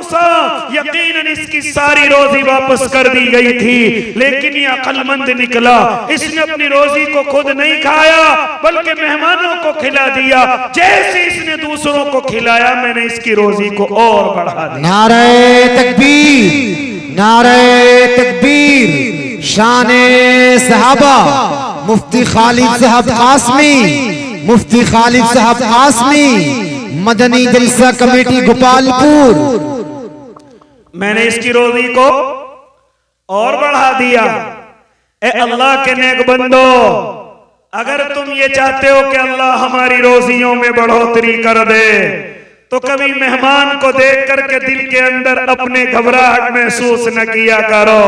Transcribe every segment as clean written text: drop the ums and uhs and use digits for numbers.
غصہ، یقیناً اس کی ساری روزی واپس کر دی گئی تھی، لیکن یہ عقل مند نکلا، اس نے اپنی روزی کو خود نہیں کھایا بلکہ مہمانوں کو کھلا دیا، جیسے اس نے دوسروں کو کھلایا میں نے اس کی روزی کو اور بڑھا دیا۔ نعرہ تکبیر، نعرہ تکبیر، شان صحابہ، مفتی خالد صاحب قاسمی، مفتی خالد صاحب قاسمی، مدنی جلسہ کمیٹی گوپالپور۔ میں نے اس کی روزی کو اور بڑھا دیا۔ اے اللہ کے نیک بندو، اگر تم یہ چاہتے ہو کہ اللہ ہماری روزیوں میں بڑھوتری کر دے تو کبھی مہمان کو دیکھ کر کے دل کے اندر اپنے گھبراہٹ محسوس نہ کیا کرو،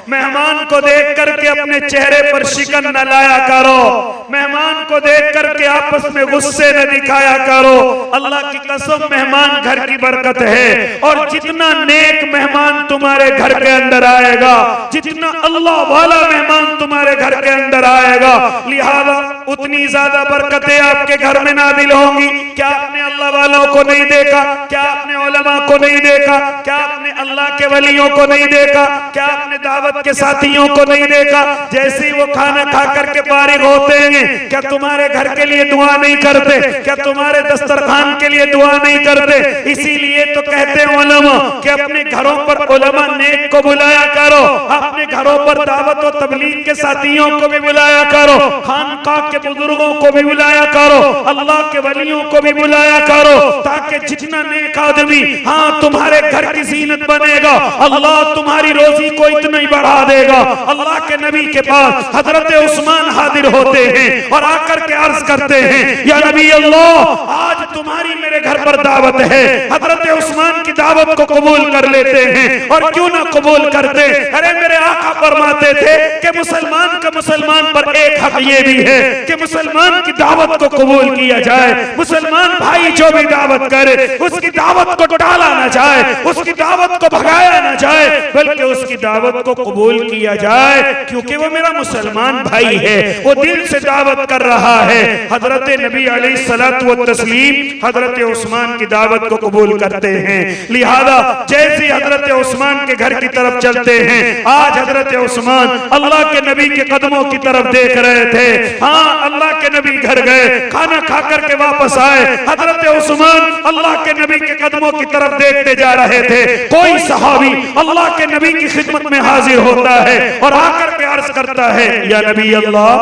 مہمان کو دیکھ کر کے اپنے چہرے پر شکن نہ لایا کرو، مہمان کو دیکھ کر کے آپس میں غصے نہ دکھایا کرو۔ اللہ کی قسم مہمان گھر کی برکت ہے، اور جتنا نیک مہمان تمہارے گھر کے اندر آئے گا، جتنا اللہ والا مہمان تمہارے گھر کے اندر آئے گا، لہذا اتنی زیادہ برکتیں آپ کے گھر میں نازل ہوں گی۔ کیا آپ نے اللہ والوں کو نہیں دیکھا؟ کیا آپ نے علماء کو نہیں دیکھا؟ کیا آپ نے اللہ کے ولیوں کو نہیں دیکھا؟ کیا آپ نے دعوت کے ساتھیوں کو نہیں دیکھا؟ جیسے ہی وہ کھانا کھا کر کے فارغ ہوتے ہیں، کیا تمہارے گھر کے لیے دعا نہیں کرتے؟ کیا تمہارے دسترخوان کے لیے دعا نہیں کرتے؟ اسی لیے تو کہتے ہیں علماء کہ اپنے گھروں پر علماء نیک کو بلایا کرو، اپنے گھروں پر دعوت و تبلیغ کے ساتھیوں کو بھی بلایا کرو، خانقاہ کے بزرگوں کو بھی بلایا کرو، اللہ کے ولیوں کو بھی بلایا کرو، تاکہ جتنا نیک آدمی ہاں تمہارے گھر کی زینت بنے گا، اللہ تمہاری روزی کو اتنا ہی بڑھا دے گا۔ اللہ کے نبی کے پاس حضرت عثمان حاضر ہوتے ہیں اور آ کر کے عرض کرتے ہیں، یا نبی اللہ، آج تمہاری میرے گھر پر دعوت ہے۔ حضرت عثمان کی دعوت کو قبول کر لیتے ہیں، اور کیوں نہ قبول کرتے؟ ارے میرے آقا فرماتے تھے کہ مسلمان کا مسلمان پر ایک حق یہ بھی ہے کہ مسلمان کی دعوت کو قبول کیا جائے، مسلمان بھائی جو بھی دعوت کرے اس کی دعوت کو ٹالا نہ جائے، اس کی دعوت کو بھگایا نہ جائے، بلکہ اس کی دعوت کو قبول کیا جائے، کیونکہ وہ میرا مسلمان بھائی ہے، وہ دل سے دعوت کر رہا ہے۔ حضرت نبی علیہ الصلوۃ والتسلیم حضرت عثمان کی دعوت کو قبول کرتے ہیں، لہذا جیسے حضرت عثمان کے گھر کی طرف چلتے ہیں، آج حضرت عثمان اللہ کے نبی کے قدموں کی طرف دیکھ رہے تھے۔ ہاں اللہ کے نبی گھر گئے، کھانا کھا کر کے واپس آئے، حضرت عثمان اللہ کے نبی کے قدموں کی طرف دیکھتے جا رہے تھے۔ کوئی صحابی اللہ کے نبی کی خدمت میں حاضر ہوتا ہے اور آ کر کے عرض کرتا ہے، یا نبی اللہ،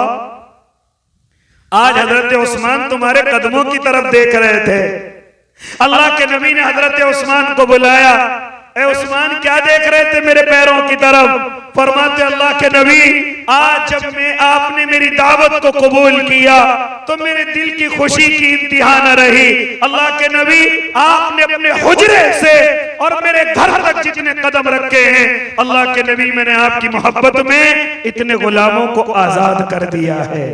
آج حضرت عثمان تمہارے قدموں کی طرف دیکھ رہے تھے۔ اللہ کے نبی نے حضرت عثمان کو بلایا، اے عثمان کیا دیکھ رہے تھے میرے پیروں کی طرف؟ فرماتے اللہ کے نبی، آج جب آپ نے میری دعوت کو قبول کیا تو میرے دل کی خوشی کی انتہا نہ رہی۔ اللہ کے نبی، آپ نے اپنے حجرے سے اور میرے گھر تک جتنے قدم رکھے ہیں، اللہ کے نبی میں نے آپ کی محبت میں اتنے غلاموں کو آزاد کر دیا ہے،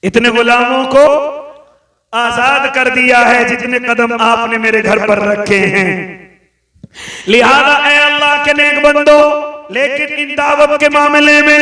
اتنے غلاموں کو آزاد کر دیا ہے جتنے قدم آپ نے میرے گھر پر رکھے ہیں۔ لہذا اے اللہ کے نیک بندو، لیکن ان دعوت کے معاملے میں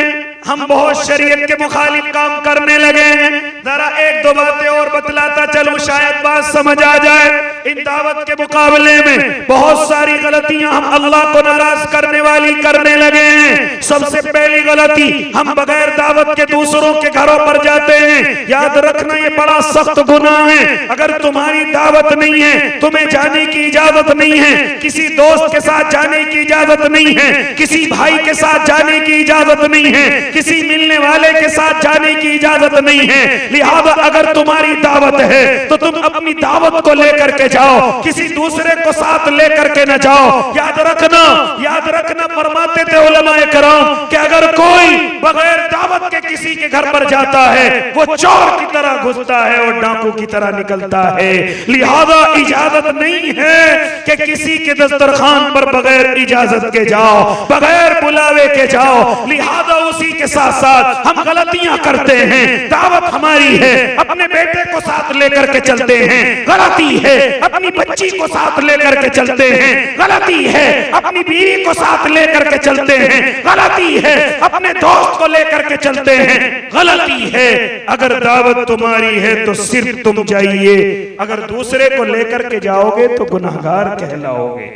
ہم بہت شریعت کے مخالف کام کرنے لگے ہیں۔ ذرا ایک دو باتیں اور بتلاتا چلوں، شاید بات سمجھ آ جائے۔ ان دعوت کے مقابلے میں بہت ساری غلطیاں ہم اللہ کو ناراض کرنے والی کرنے لگے ہیں۔ سب سے پہلی غلطی، ہم بغیر دعوت کے دوسروں کے گھروں پر جاتے ہیں۔ یاد رکھنا یہ بڑا سخت گناہ ہے۔ اگر تمہاری دعوت نہیں ہے، تمہیں جانے کی اجازت نہیں ہے، کسی دوست کے ساتھ جانے کی اجازت نہیں ہے، کسی بھائی کے ساتھ جانے کی اجازت نہیں ہے، کسی ملنے والے کے ساتھ جانے کی اجازت نہیں ہے، لہذا اگر تمہاری دعوت ہے تو تم اپنی دعوت کو لے کر کے جاؤ، کسی دوسرے کو ساتھ لے کر کے نہ جاؤ۔ یاد رکھنا فرماتے تھے علماء کرام کہ اگر کوئی بغیر دعوت کے کسی کے گھر پر جاتا ہے، وہ چور کی طرح گھستا ہے اور ڈاکو کی طرح نکلتا ہے۔ لہذا اجازت نہیں ہے کہ کسی کے دسترخوان پر بغیر اجازت کے جاؤ، بغیر بلاوے کے جاؤ۔ لہذا اسی کے ساتھ ساتھ ہم غلطیاں کرتے ہیں۔ دعوت ہماری ہے، اپنے بیٹے کو ساتھ لے کر کے چلتے ہیں، غلطی ہے۔ اپنی بچی کو ساتھ لے کر کے چلتے ہیں، غلطی ہے۔ اپنی بیوی کو ساتھ لے کر کے چلتے ہیں، غلطی ہے۔ اپنے دوست گوشت کو لے کر کے چلتے ہیں، غلطی ہے۔ اگر دعوت تمہاری ہے تو صرف تم جائیے، اگر دوسرے کو لے کر کے جاؤ گے تو گناہگار کہلاؤ گے۔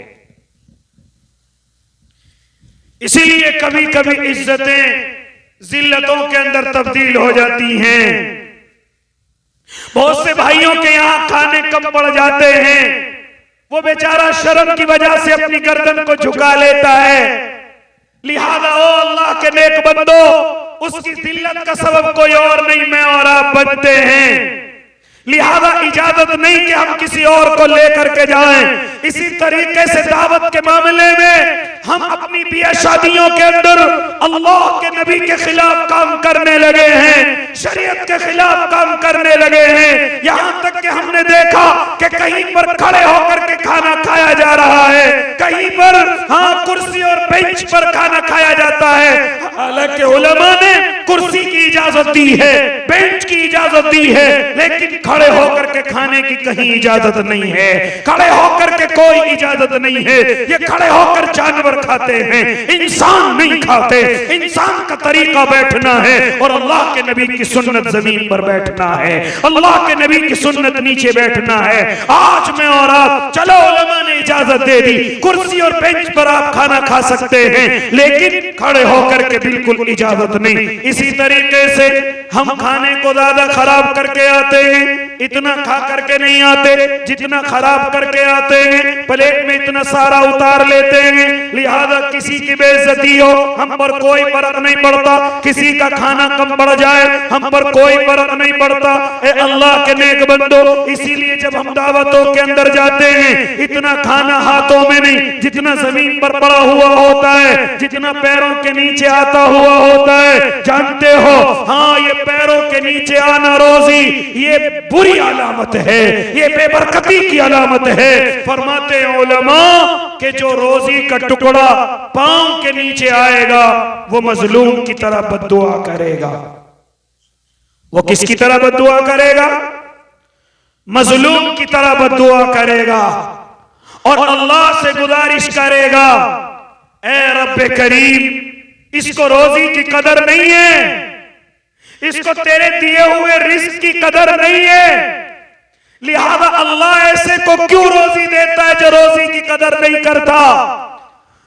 اسی لیے کبھی کبھی عزتیں ذلتوں کے اندر تبدیل ہو جاتی ہیں۔ بہت سے بھائیوں کے یہاں کھانے کم پڑ جاتے ہیں، وہ بیچارہ شرم کی وجہ سے اپنی گردن کو جھکا لیتا ہے، لہذا او اللہ کے نیک بندو، اس کی ذلت کا سبب کوئی اور نہیں، میں اور آپ بنتے ہیں، لہذا اجازت نہیں کہ ہم کسی اور کو لے کر کے جائیں۔ اسی طریقے سے دعوت کے معاملے میں ہم اپنی بیاہ شادیوں کے اندر اللہ کے نبی کے خلاف کام کرنے لگے ہیں، شریعت کے خلاف کام کرنے لگے ہیں، یہاں تک کہ ہم نے دیکھا کہ کہیں پر کھڑے ہو کر کے کھانا کھایا جا رہا ہے، کہیں پر کرسی اور بینچ پر کھانا کھایا جاتا ہے، حالانکہ علماء نے کرسی کی اجازت دی ہے، بینچ کی اجازت دی ہے، لیکن کھڑے ہو کر کے کھانے کی کہیں اجازت نہیں ہے، کھڑے ہو کر کے کوئی اجازت نہیں ہے۔ یہ کھڑے ہو کر جانور کھاتے ہیں، انسان نہیں کھاتے۔ انسان کا طریقہ بیٹھنا ہے اور اللہ کے نبی کی سنت زمین پر بیٹھنا ہے، اللہ کے نبی کی سنت نیچے بیٹھنا ہے۔ آج میں اور آپ، چلو علماء نے اجازت دے دی، کرسی اور بینچ پر آپ کھانا کھا سکتے ہیں، لیکن کھڑے ہو کر کے بالکل اجازت نہیں۔ اسی طریقے سے ہم کھانے کو زیادہ خراب کر کے آتے ہیں، اتنا کھا کر کے نہیں آتے جتنا خراب کر کے آتے ہیں، پلیٹ میں اتنا سارا اتار لیتے ہیں، لہذا کسی کی بے عزتی ہو ہم پر کوئی فرق نہیں پڑتا، کسی کا کھانا کم پڑ جائے ہم پر کوئی فرق نہیں پڑتا۔ اے اللہ کے نیک بندو، اسی لیے جب ہم دعوتوں کے اندر جاتے ہیں، اتنا کھانا ہاتھوں میں نہیں جتنا زمین پر پڑا ہوا ہوتا ہے، جتنا پیروں کے نیچے آتا ہوا ہوتا ہے۔ جانتے ہو ہاں، یہ پیروں کے نیچے آنا روزی یہ بری علامت ہے، یہ بے برکتی کی علامت ہے۔ فرماتے ہیں علماء کہ جو روزی کا ٹکڑا پاؤں کے نیچے آئے گا وہ مظلوم کی طرح بد دعا کرے گا۔ وہ کس کی طرح بد دعا کرے گا؟ مظلوم کی طرح بد دعا کرے گا، اور اللہ سے گزارش کرے گا، اے رب کریم، اس کو روزی کی قدر نہیں ہے، اس کو تیرے دیے ہوئے رزق کی قدر نہیں ہے، لہذا اللہ ایسے کو کیوں روزی دیتا ہے جو روزی کی قدر نہیں کرتا،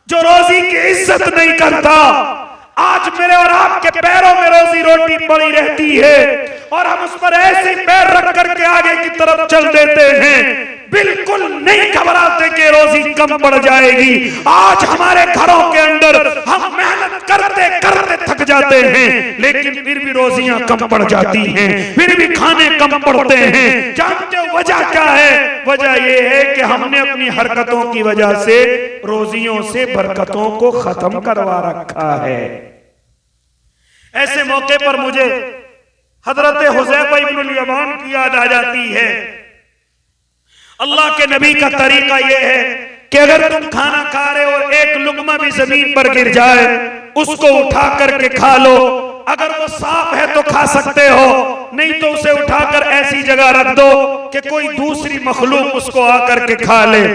جو روزی کی عزت نہیں کرتا۔ آج میرے اور آپ کے پیروں میں روزی روٹی پڑی رہتی ہے اور ہم اس پر ایسے پیر رکھ کر کے آگے کی طرف چل دیتے ہیں، بالکل نہیں گھبراتے کہ روزی کم پڑ جائے گی۔ آج ہمارے گھروں کے اندر ہم محنت کرتے کرتے تھک جاتے ہیں، لیکن پھر بھی روزیاں کم پڑ جاتی ہیں، پھر بھی کھانے کم پڑتے ہیں۔ جانتے ہو وجہ کیا ہے؟ وجہ یہ ہے کہ ہم نے اپنی حرکتوں کی وجہ سے روزیوں سے برکتوں کو ختم کروا رکھا ہے۔ ایسے موقع پر مجھے حضرت حذیفہ ابن الیمان کی یاد آ جاتی ہے۔ اللہ کے نبی کا طریقہ یہ ہے کہ اگر تم کھانا کھا رہے اور ایک لقمہ بھی زمین پر گر جائے اس کو اٹھا کر کے کھا لو، اگر وہ صاف ہے تو کھا سکتے ہو، نہیں تو اسے اٹھا کر ایسی جگہ رکھ دو کہ کوئی دوسری مخلوق اس کو آ کر کے کھا لے۔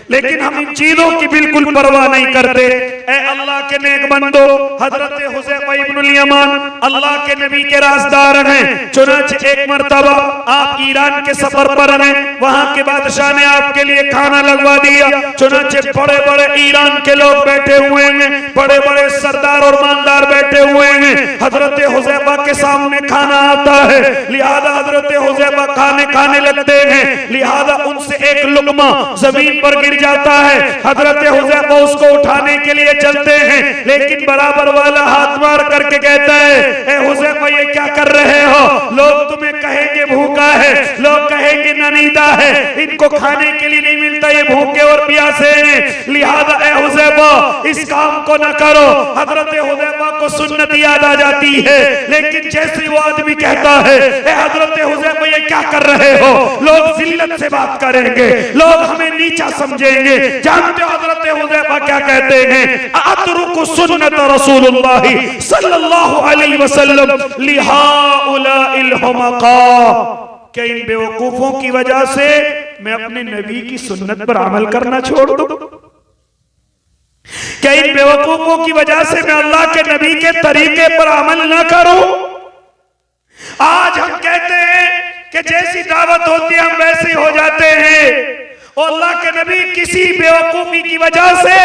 لیکن ہم ان چیزوں کی بالکل پرواہ نہیں کرتے۔ اے اللہ کے نیک بندو، حضرت حذیفہ ابن الیمان اللہ کے نبی کے رازدار ہیں، چنانچہ ایک مرتبہ آپ ایران کے سفر پر ہیں، وہاں کے بادشاہ نے آپ کے لیے کھانا لگوا دیا، چنانچہ بڑے بڑے ایران کے لوگ بیٹھے ہوئے ہیں، بڑے بڑے سردار اور مالدار بیٹھے ہوئے ہیں، حضرت حذیفہ کے سامنے کھانا آتا ہے، لہذا حضرت حذیفہ کھانے لگتے ہیں، لہذا ان سے ایک لقمہ زمین پر گر جاتا ہے، حضرت حذیفہ اس کو اٹھانے کے لیے چلتے ہیں، لیکن برابر والا ہاتھ مار کر کے کہتا ہے، اے حذیفہ یہ کیا کر رہے ہو؟ لوگ تمہیں کہیں گے بھوکا ہے، لوگ کہیں گے ننیدہ ہے، ان کو کھانے کے لیے نہیں ملتا، یہ بھوکے اور پیاسے ہیں، لہذا اے حذیفہ اس کام کو نہ کرو۔ حضرت حذیفہ کو سنت یاد آ جاتی ہے، لیکن جیسے وہ آدمی کہتا ہے اے حضرت حذیفہ یہ کیا کر رہے ہو، لوگ ذلت سے بات کریں گے، لوگ ہمیں نیچا سمجھیں گے۔ جانتے ہو حضرت حذیفہ کیا کہتے ہیں؟ اترک سنت رسول اللہ صلی اللہ علیہ وسلم لہؤلاء الحمقاء، کہ ان بیوقوفوں کی وجہ سے میں اپنے نبی کی سنت پر عمل کرنا چھوڑ دوں؟ کہ ان بیوقوفوں کی وجہ سے میں اللہ کے نبی کے طریقے پر عمل نہ کروں؟ آج ہم کہتے ہیں کہ جیسی دعوت ہوتی ہے ہم ویسے ہی ہو جاتے ہیں، اور اللہ کے نبی کسی بیوقوفی کی وجہ سے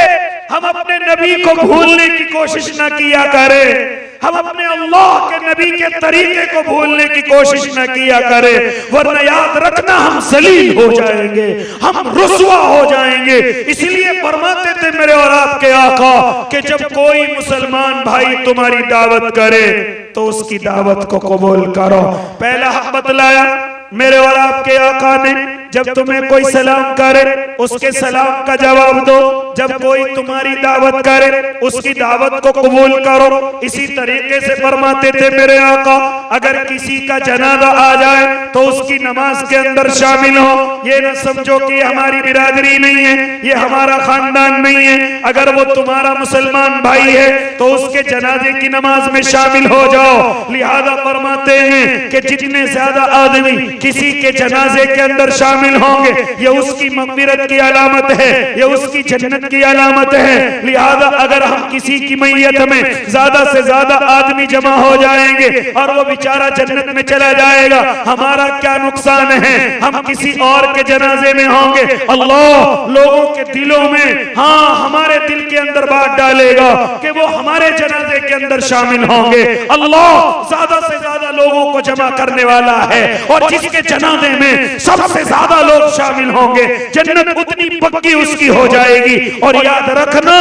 ہم اپنے نبی کو بھولنے کی کوشش نہ کیا کریں، ہم اپنے اللہ کے نبی کے طریقے کو بھولنے کی کوشش نہ کیا کریں، ورنہ یاد رکھنا ہم ذلیل ہو جائیں گے، ہم رسوا ہو جائیں گے۔ اسی لیے فرماتے تھے میرے اور آپ کے آقا کہ جب کوئی مسلمان بھائی تمہاری دعوت کرے تو اس کی دعوت کو قبول کرو۔ پہلا حق بتلایا میرے اور آپ کے آقا نے، جب تمہیں کوئی سلام کرے اس کے سلام کا جواب دو، جب کوئی تمہاری دعوت کرے اس کی دعوت کو قبول کرو۔ اسی طریقے سے فرماتے تھے میرے آقا اگر کسی کا جنازہ آ جائے تو اس کی نماز کے اندر شامل ہو، یہ نہ سمجھو کہ یہ ہماری برادری نہیں ہے، یہ ہمارا خاندان نہیں ہے، اگر وہ تمہارا مسلمان بھائی ہے تو اس کے جنازے کی نماز میں شامل ہو جاؤ۔ لہذا فرماتے ہیں کہ جتنے زیادہ آدمی کسی کے جنازے کے اندر شامل ہوں گے یہ اس کی مغفرت کی علامت ہے، یہ اس کی جنت کی علامت ہے۔ لہذا اگر ہم کسی کی میت میں زیادہ سے زیادہ آدمی جمع ہو جائیں گے اور وہ بیچارہ جنت میں چلا جائے گا، ہمارا کیا نقصان ہے؟ ہم کسی اور کے جنازے میں ہوں گے، اللہ لوگوں کے دلوں میں ہمارے دل کے اندر بات ڈالے گا کہ وہ ہمارے جنازے کے اندر شامل ہوں گے۔ اللہ زیادہ سے زیادہ لوگوں کو جمع کرنے والا ہے، اور جس کے جنازے میں سب سے زیادہ لوگ شامل ہوں گے جنت اتنی پکی اس کی ہو جائے گی۔ اور یاد رکھنا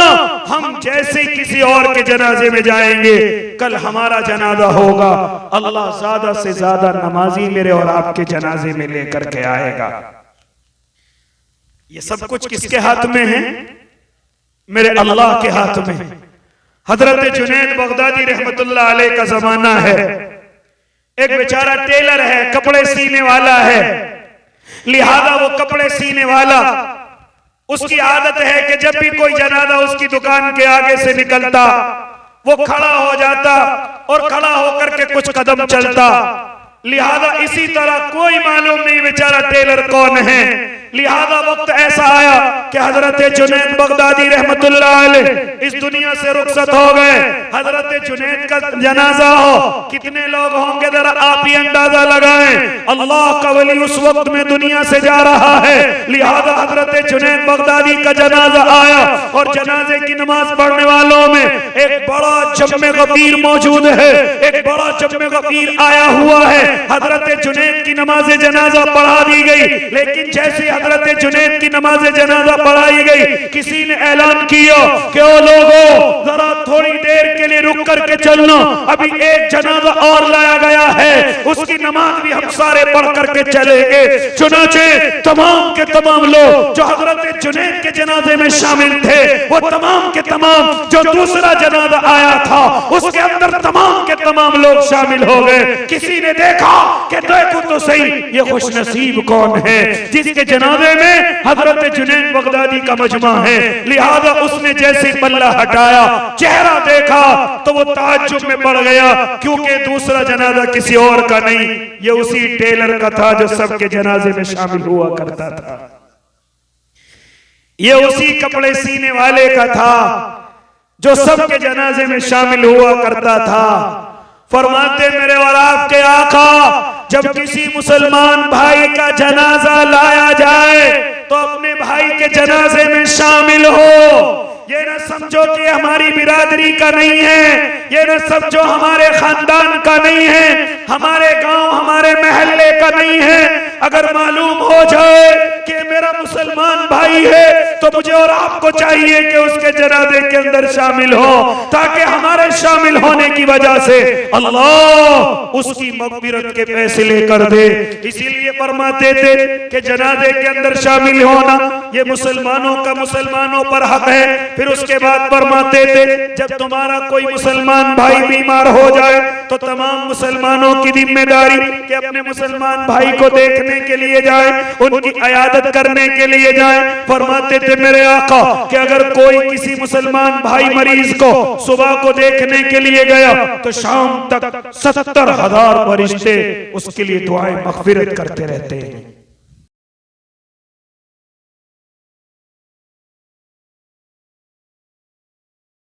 ہم جیسے کسی اور کے جنازے میں جائیں گے کل ہمارا جنازہ ہوگا، اللہ زیادہ سے زیادہ نمازی میرے اور آپ کے جنازے میں لے کر کے آئے گا۔ یہ سب کچھ کس کے ہاتھ میں ہے؟ میرے اللہ کے ہاتھ میں۔ حضرت جنید بغدادی رحمت اللہ علیہ کا زمانہ ہے، ایک بیچارہ ٹیلر ہے، کپڑے سینے والا ہے، لہذا وہ کپڑے سینے والا اس کی عادت ہے کہ جب بھی کوئی جنازہ اس کی دکان کے آگے سے نکلتا وہ کھڑا ہو جاتا اور کھڑا ہو کر کے کچھ قدم چلتا۔ لہذا اسی طرح کوئی معلوم نہیں بیچارہ ٹیلر کون ہے۔ لہذا وقت ایسا آیا کہ حضرت جنید بغدادی رحمت اللہ علیہ اس دنیا سے رخصت ہو گئے۔ حضرت جنید کا جنازہ ہو کتنے لوگ ہوں گے ذرا آپ ہی اندازہ لگائیں۔ اللہ کا ولی اس وقت میں دنیا سے جا رہا ہے، لہذا حضرت جنید بغدادی کا جنازہ آیا اور جنازے کی نماز پڑھنے والوں میں ایک بڑا جم غفیر موجود ہے، ایک بڑا جم غفیر آیا ہوا ہے۔ حضرت جنید کی نماز جنازہ پڑھا دی گئی، لیکن جیسے حضرت جنید کی نماز جنازہ پڑھائی گئی کسی نے اعلان کیا کہ او لوگوں ذرا تھوڑی دیر کے لیے رک کر کے چلنا، ابھی ایک جنازہ اور لایا گیا ہے، اس کی نماز بھی ہم سارے پڑھ کر کے چلیں گے۔ چنانچہ تمام کے تمام لوگ جو حضرت جنید کے جنازے میں شامل تھے وہ تمام کے تمام جو دوسرا جنازہ آیا تھا اس کے اندر تمام کے تمام لوگ شامل ہو گئے۔ کسی نے دیکھا کہ دیکھو تو صحیح یہ خوش نصیب کون ہے جس کے جنازے میں حضرت جنید بغدادی کا مجمع ہے۔ لہذا اس نے جیسے پلہ ہٹایا چہرہ دیکھا تو وہ تعجب میں پڑ گیا، کیونکہ دوسرا جنازہ کسی اور کا نہیں، یہ اسی ٹیلر کا تھا جو سب کے جنازے میں شامل ہوا کرتا تھا، یہ اسی کپڑے سینے والے کا تھا جو سب کے جنازے میں شامل ہوا کرتا تھا۔ فرماتے میرے اور آپ کے آقا جب کسی مسلمان بھائی کا جنازہ لایا جائے تو اپنے بھائی کے جنازے میں شامل ہو، یہ نہ سمجھو کہ ہماری برادری کا نہیں ہے، یہ نہ سمجھو ہمارے خاندان کا نہیں ہے، ہمارے گاؤں ہمارے محلے کا نہیں ہے۔ اگر معلوم ہو جائے کہ میرا مسلمان بھائی ہے تو مجھے اور آپ کو چاہیے کہ اس کے جنازے کے اندر شامل ہو، تاکہ ہمارے شامل ہونے کی وجہ سے اللہ اس کی مغفرت کے فیصلے کر دے۔ اسی لیے فرماتے تھے کہ جنازے کے اندر شامل ہونا یہ مسلمانوں کا مسلمانوں پر حق ہے۔ پھر اس کے بعد فرماتے تھے جب تمہارا کوئی مسلمان بھائی بیمار ہو جائے تو تمام مسلمانوں کی ذمہ داری کہ اپنے مسلمان بھائی کو دیکھنے کے لیے جائیں، ان کی عیادت کرنے کے لیے جائیں۔ فرماتے تھے میرے آقا کہ اگر کوئی کسی مسلمان بھائی مریض کو صبح کو دیکھنے کے لیے گیا تو شام تک 70,000 فرشتے اس کے لیے دعائیں مغفرت کرتے رہتے ہیں۔